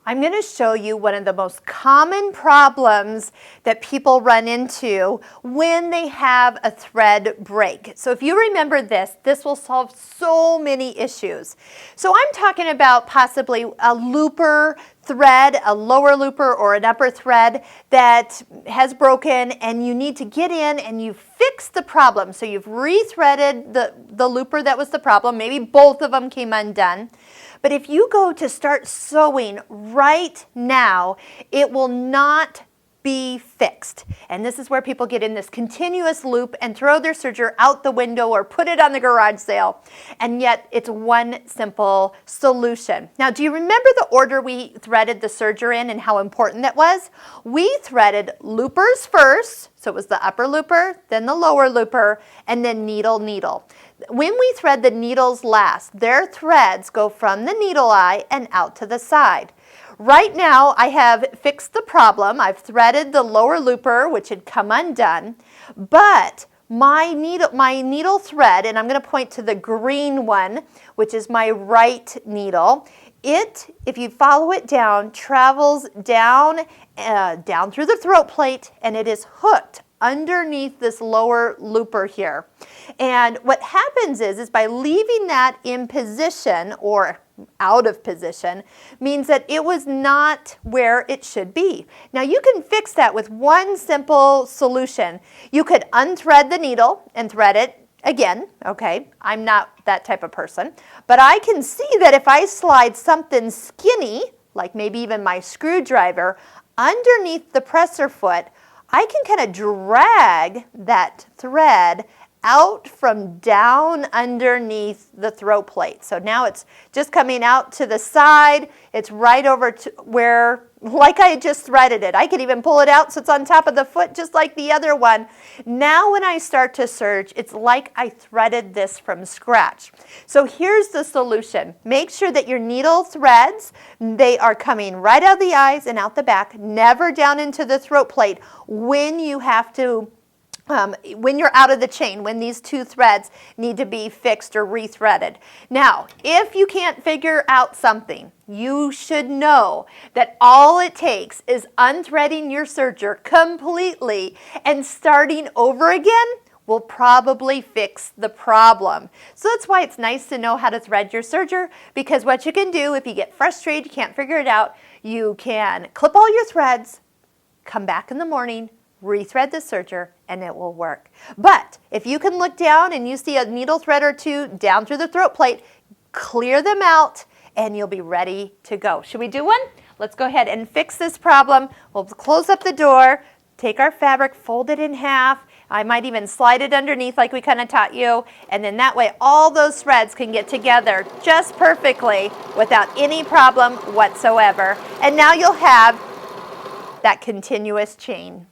I'm going to show you one of the most common problems that people run into when they have a thread break. So if you remember this will solve so many issues. So I'm talking about possibly a looper thread, a lower looper or an upper thread that has broken, and you need to get in and you fix the problem. So you've rethreaded the looper that was the problem. Maybe both of them came undone. But if you go to start sewing right now, it will not be fixed. And this is where people get in this continuous loop and throw their serger out the window or put it on the garage sale. And yet it's one simple solution. Now, do you remember the order we threaded the serger in and how important that was? We threaded loopers first, so it was the upper looper, then the lower looper, and then needle, needle. When we thread the needles last, their threads go from the needle eye and out to the side. Right now, I have fixed the problem. I've threaded the lower looper, which had come undone, but my needle thread, and I'm going to point to the green one, which is my right needle, if you follow it down, travels down through the throat plate, and it is hooked underneath this lower looper here. And what happens is by leaving that in position or out of position means that it was not where it should be. Now you can fix that with one simple solution. You could unthread the needle and thread it again, okay? I'm not that type of person, but I can see that if I slide something skinny, like maybe even my screwdriver, underneath the presser foot, I can kind of drag that thread out from down underneath the throat plate. So now it's just coming out to the side. It's right over to where, like I had just threaded it. I could even pull it out so it's on top of the foot just like the other one. Now when I start to serge, it's like I threaded this from scratch. So here's the solution. Make sure that your needle threads, they are coming right out of the eyes and out the back, never down into the throat plate when you have to when you're out of the chain, when these two threads need to be fixed or rethreaded. Now, if you can't figure out something, you should know that all it takes is unthreading your serger completely and starting over again will probably fix the problem. So that's why it's nice to know how to thread your serger, because what you can do if you get frustrated, you can't figure it out, you can clip all your threads, come back in the morning, rethread the serger, and it will work. But if you can look down and you see a needle thread or two down through the throat plate, clear them out and you'll be ready to go. Should we do one? Let's go ahead and fix this problem. We'll close up the door, take our fabric, fold it in half. I might even slide it underneath like we kind of taught you, and then that way all those threads can get together just perfectly without any problem whatsoever. And now you'll have that continuous chain.